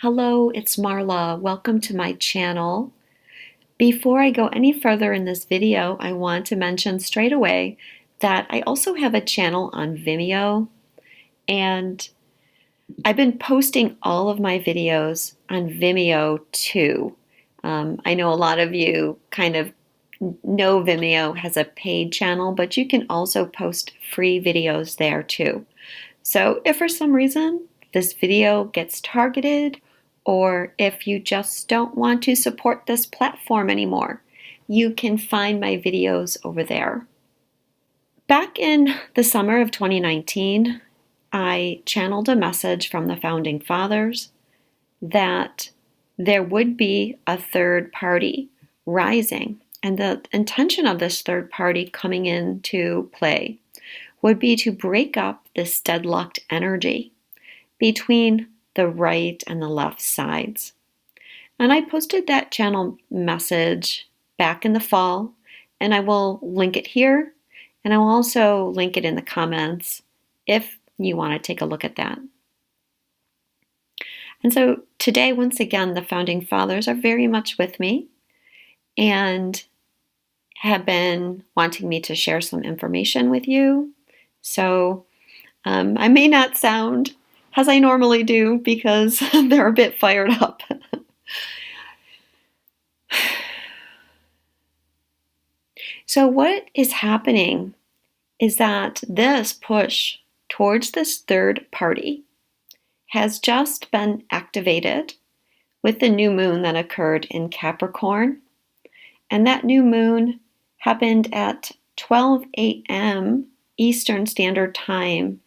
Hello, it's Marla. Welcome to my channel. Before I go any further in this video, I want to mention straight away that I also have a channel on Vimeo, and I've been posting all of my videos on Vimeo too. I know a lot of you kind of know Vimeo has a paid channel, but you can also post free videos there too. So if for some reason this video gets targeted, or if you just don't want to support this platform anymore, you can find my videos over there. Back in the summer of 2019, I channeled a message from the Founding Fathers that there would be a third party rising, and the intention of this third party coming into play would be to break up this deadlocked energy between the right and the left sides. And I posted that channel message back in the fall, and I will link it here, and I will also link it in the comments if you want to take a look at that. And so today, once again, the Founding Fathers are very much with me and have been wanting me to share some information with you. So I may not sound as I normally do because they're a bit fired up. So what is happening is that this push towards this third party has just been activated with the new moon that occurred in Capricorn. And that new moon happened at 12 a.m. Eastern Standard Time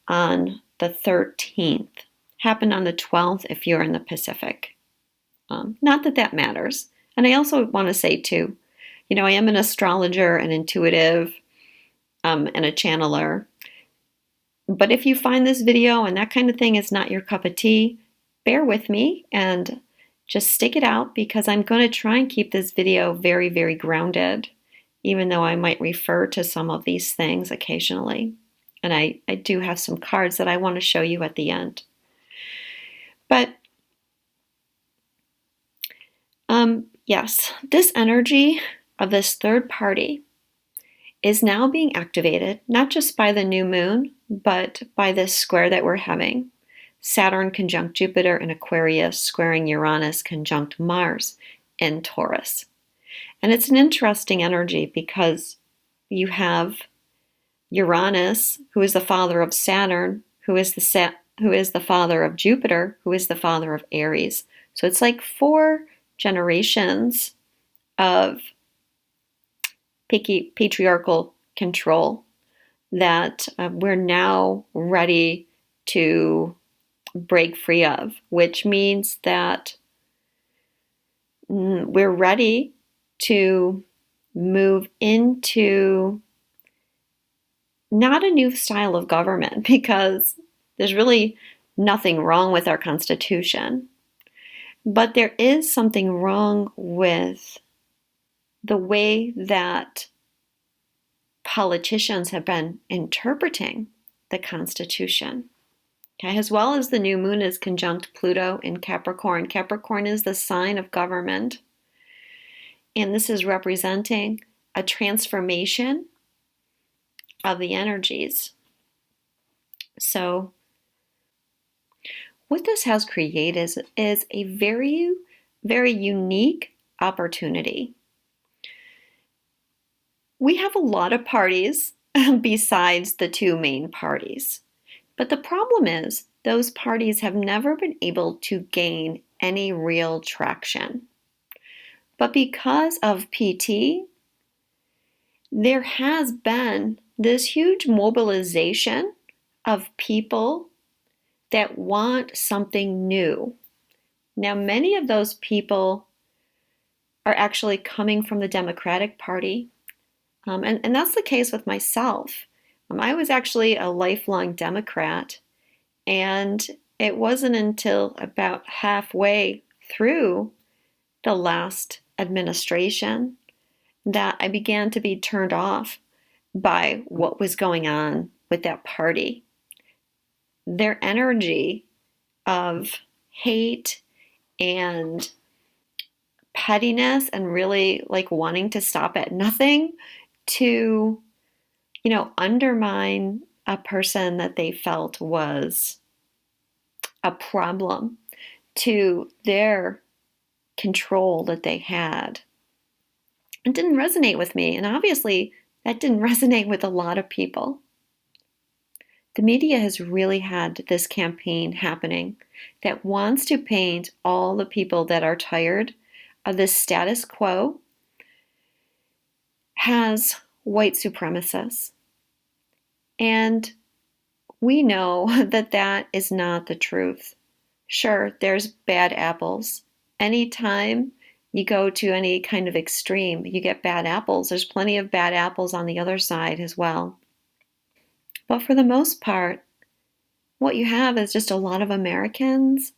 on the 13th. Happened on the 12th if you're in the Pacific. Not that that matters. And I also want to say too, I am an astrologer, an intuitive, and a channeler. But if you find this video and that kind of thing is not your cup of tea, bear with me and just stick it out, because I'm going to try and keep this video very, very grounded, even though I might refer to some of these things occasionally. And I do have some cards that I want to show you at the end. But yes, this energy of this third party is now being activated, not just by the new moon, but by this square that we're having. Saturn conjunct Jupiter in Aquarius, squaring Uranus conjunct Mars in Taurus. And it's an interesting energy because you have Uranus, who is the father of Saturn, who is the father of Jupiter, who is the father of Aries. So it's like 4 generations of patriarchal control that we're now ready to break free of, which means that we're ready to move into not a new style of government, because there's really nothing wrong with our Constitution, but there is something wrong with the way that politicians have been interpreting the Constitution. Okay, as well as the new moon is conjunct Pluto in Capricorn. Capricorn is the sign of government, and this is representing a transformation of the energies. So what this has created is a very, very unique opportunity. We have a lot of parties besides the 2 main parties. But the problem is those parties have never been able to gain any real traction. But because of PT, there has been this huge mobilization of people that want something new. Now, many of those people are actually coming from the Democratic Party. And that's the case with myself. I was actually a lifelong Democrat, and it wasn't until about halfway through the last administration that I began to be turned off by what was going on with that party. Their energy of hate and pettiness and really like wanting to stop at nothing to, undermine a person that they felt was a problem to their control that they had. It didn't resonate with me, and obviously that didn't resonate with a lot of people. The media has really had this campaign happening that wants to paint all the people that are tired of this status quo as white supremacists. And we know that that is not the truth. Sure, there's bad apples. Anytime you go to any kind of extreme, you get bad apples. There's plenty of bad apples on the other side as well. But for the most part, what you have is just a lot of Americans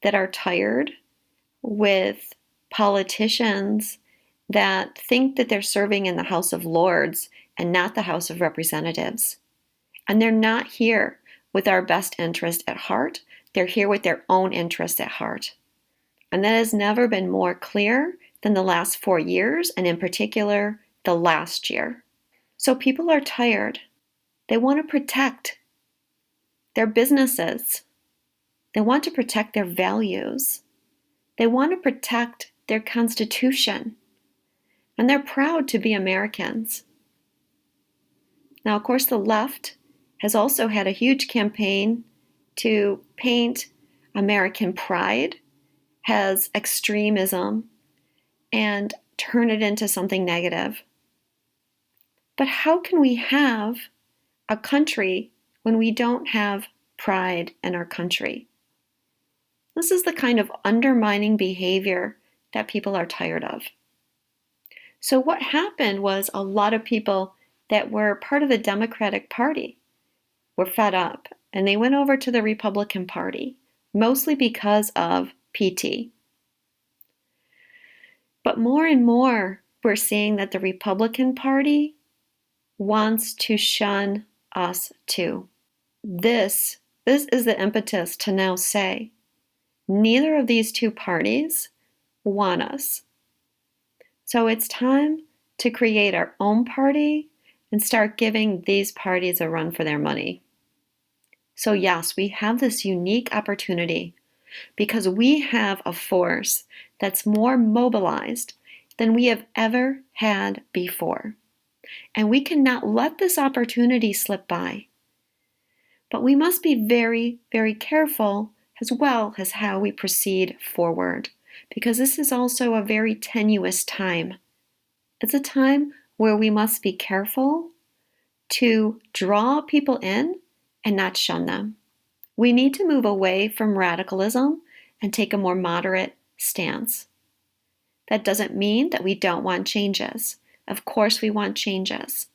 that are tired with politicians that think that they're serving in the House of Lords and not the House of Representatives. And they're not here with our best interest at heart. They're here with their own interest at heart. And that has never been more clear than the last 4 years, and in particular, the last year. So people are tired. They want to protect their businesses. They want to protect their values. They want to protect their Constitution. And they're proud to be Americans. Now, of course, the left has also had a huge campaign to paint American pride as extremism and turn it into something negative. But how can we have a country when we don't have pride in our country? This is the kind of undermining behavior that people are tired of. So what happened was a lot of people that were part of the Democratic Party were fed up, and they went over to the Republican Party, mostly because of PT. But more and more, we're seeing that the Republican Party wants to shun us too. This is the impetus to now say, neither of these two parties want us. So it's time to create our own party and start giving these parties a run for their money. So yes, we have this unique opportunity because we have a force that's more mobilized than we have ever had before. And we cannot let this opportunity slip by. But we must be very, very careful as well as how we proceed forward, because this is also a very tenuous time. It's a time where we must be careful to draw people in and not shun them. We need to move away from radicalism and take a more moderate stance. That doesn't mean that we don't want changes. Of course we want changes.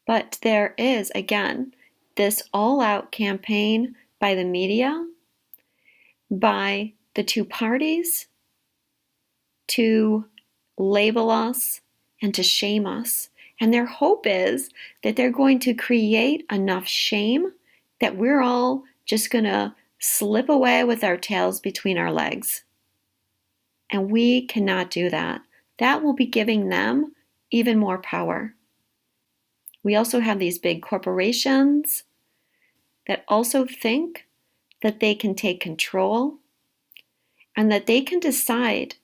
But there is, again, this all-out campaign by the media, by the two parties, to label us and to shame us. And their hope is that they're going to create enough shame that we're all just going to slip away with our tails between our legs. And we cannot do that. That will be giving them even more power. We also have these big corporations that also think that they can take control and that they can decide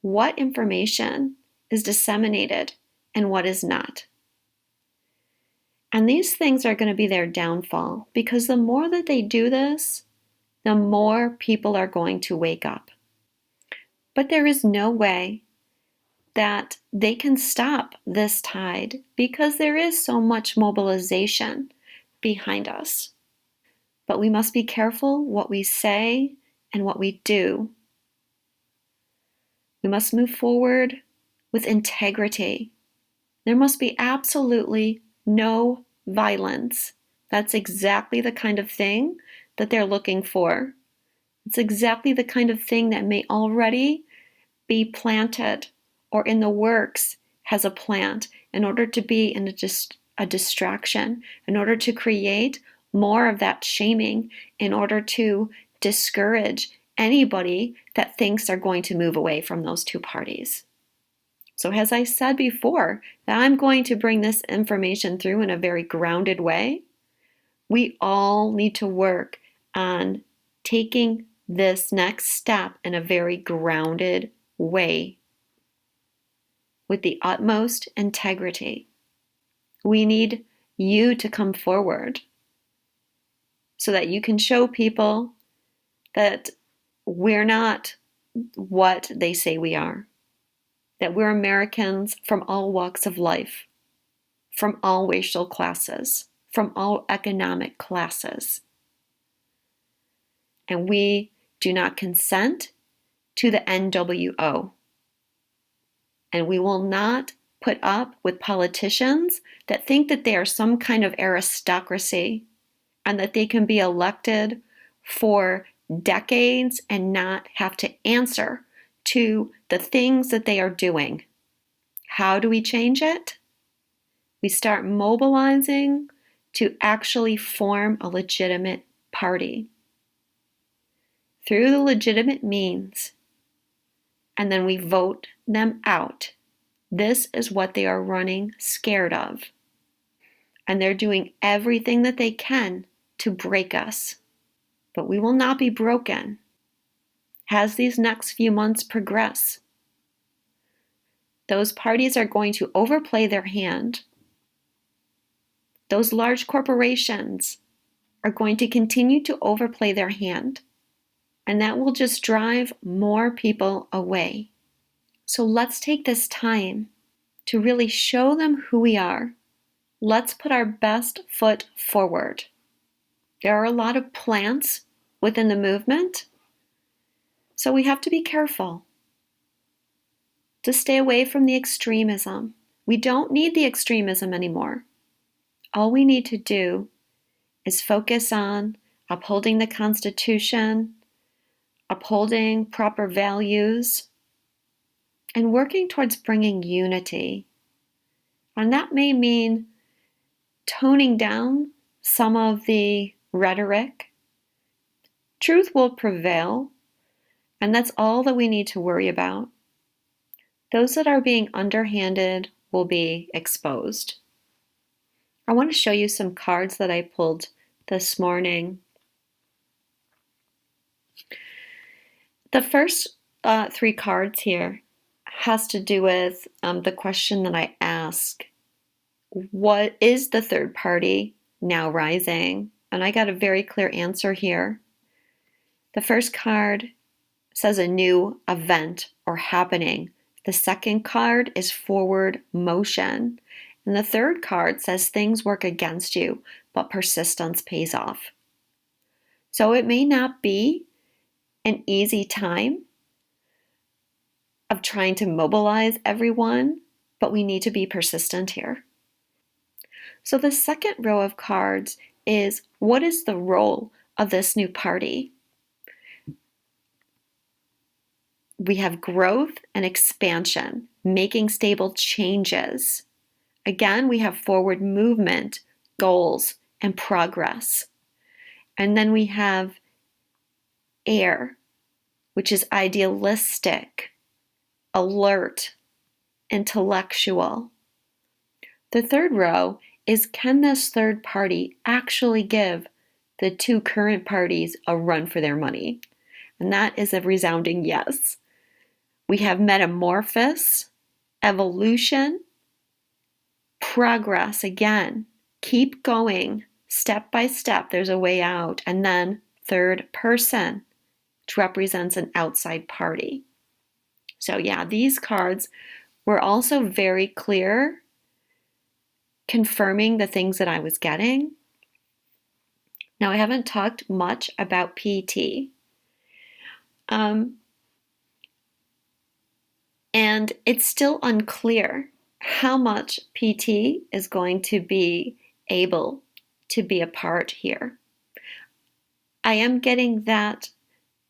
what information is disseminated and what is not. And these things are going to be their downfall, because the more that they do this, the more people are going to wake up. But there is no way that they can stop this tide, because there is so much mobilization behind us. But we must be careful what we say and what we do. We must move forward with integrity. There must be absolutely no violence. That's exactly the kind of thing that they're looking for. It's exactly the kind of thing that may already be planted or in the works as a plant in order to be in a distraction, in order to create more of that shaming, in order to discourage anybody that thinks they're going to move away from those two parties. So as I said before, that I'm going to bring this information through in a very grounded way. We all need to work on taking this next step in a very grounded way with the utmost integrity. We need you to come forward so that you can show people that we're not what they say we are, that we're Americans from all walks of life, from all racial classes, from all economic classes. And we do not consent to the NWO. And we will not put up with politicians that think that they are some kind of aristocracy and that they can be elected for decades and not have to answer to the things that they are doing. How do we change it? We start mobilizing to actually form a legitimate party through the legitimate means, and then we vote them out. This is what they are running scared of. And they're doing everything that they can to break us. But we will not be broken as these next few months progress. Those parties are going to overplay their hand. Those large corporations are going to continue to overplay their hand. And that will just drive more people away. So let's take this time to really show them who we are. Let's put our best foot forward. There are a lot of plants within the movement, so we have to be careful to stay away from the extremism. We don't need the extremism anymore. All we need to do is focus on upholding the Constitution, upholding proper values, and working towards bringing unity. And that may mean toning down some of the rhetoric. Truth will prevail, and that's all that we need to worry about. Those that are being underhanded will be exposed. I want to show you some cards that I pulled this morning. The first three cards here has to do with the question that I ask. What is the third party now rising? And I got a very clear answer here. The first card says a new event or happening. The second card is forward motion. And the third card says things work against you, but persistence pays off. So it may not be an easy time of trying to mobilize everyone, but we need to be persistent here. So the second row of cards is, what is the role of this new party? We have growth and expansion, making stable changes. Again, we have forward movement, goals, and progress. And then we have air, which is idealistic, alert, intellectual. The third row is, can this third party actually give the two current parties a run for their money? And that is a resounding yes. We have metamorphosis, evolution, progress again. Keep going, step by step, there's a way out. And then third person, which represents an outside party. So yeah, these cards were also very clear, confirming the things that I was getting. Now, I haven't talked much about PT. And it's still unclear how much PT is going to be able to be a part here. I am getting that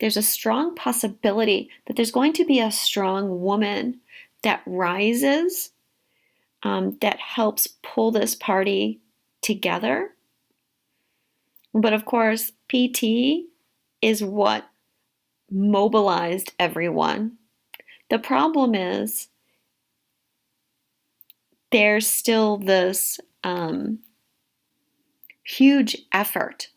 there's a strong possibility that there's going to be a strong woman that rises, that helps pull this party together. But of course, PT is what mobilized everyone. The problem is there's still this huge effort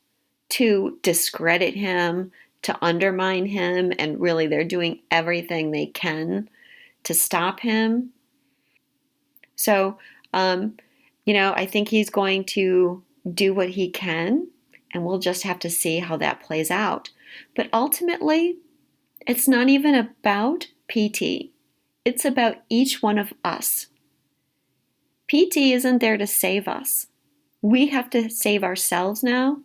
to discredit him, to undermine him, and really they're doing everything they can to stop him. So, I think he's going to do what he can, and we'll just have to see how that plays out. But ultimately, it's not even about PT. It's about each one of us. PT isn't there to save us. We have to save ourselves now.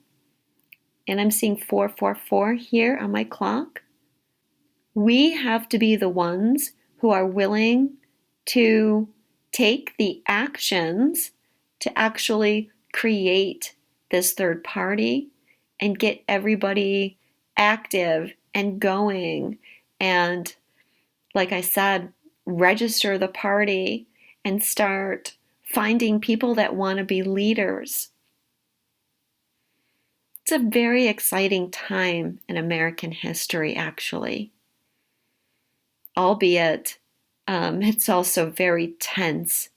And I'm seeing 444 here on my clock. We have to be the ones who are willing to take the actions to actually create this third party and get everybody active and going, and like I said, register the party and start finding people that want to be leaders. It's a very exciting time in American history, actually. Albeit, it's also very tense,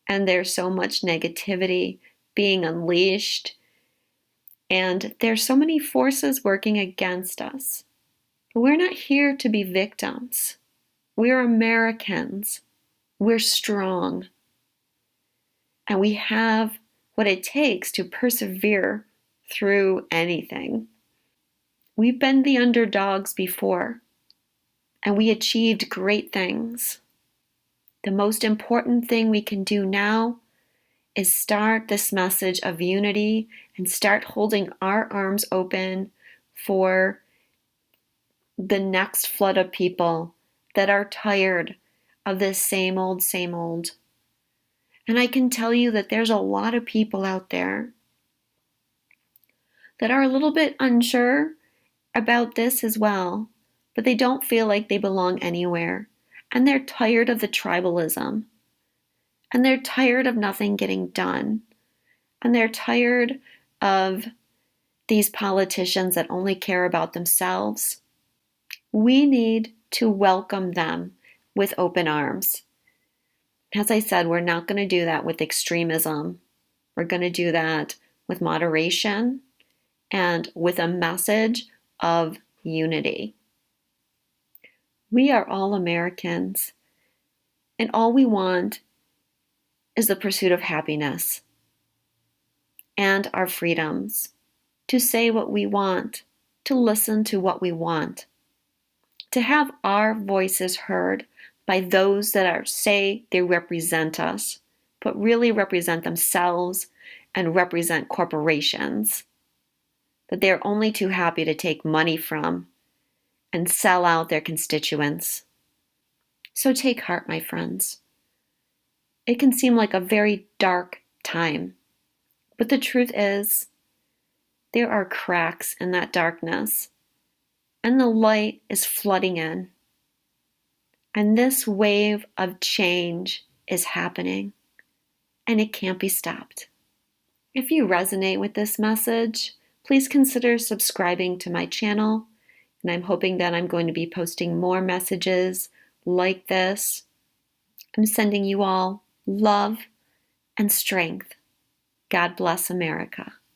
and there's so much negativity being unleashed, and there's so many forces working against us. But we're not here to be victims. We're Americans. We're strong. And we have what it takes to persevere through anything. We've been the underdogs before, and we achieved great things. The most important thing we can do now is start this message of unity and start holding our arms open for the next flood of people that are tired of this same old, same old. And I can tell you that there's a lot of people out there that are a little bit unsure about this as well, but they don't feel like they belong anywhere. And they're tired of the tribalism. And they're tired of nothing getting done. And they're tired of these politicians that only care about themselves. We need to welcome them with open arms. As I said, we're not going to do that with extremism. We're going to do that with moderation and with a message of unity. We are all Americans, and all we want is the pursuit of happiness and our freedoms, to say what we want, to listen to what we want, to have our voices heard by those that say they represent us, but really represent themselves and represent corporations that they're only too happy to take money from and sell out their constituents. So take heart, my friends. It can seem like a very dark time, but the truth is, there are cracks in that darkness, and the light is flooding in. And this wave of change is happening, and it can't be stopped. If you resonate with this message, please consider subscribing to my channel, and I'm hoping that I'm going to be posting more messages like this. I'm sending you all love and strength. God bless America.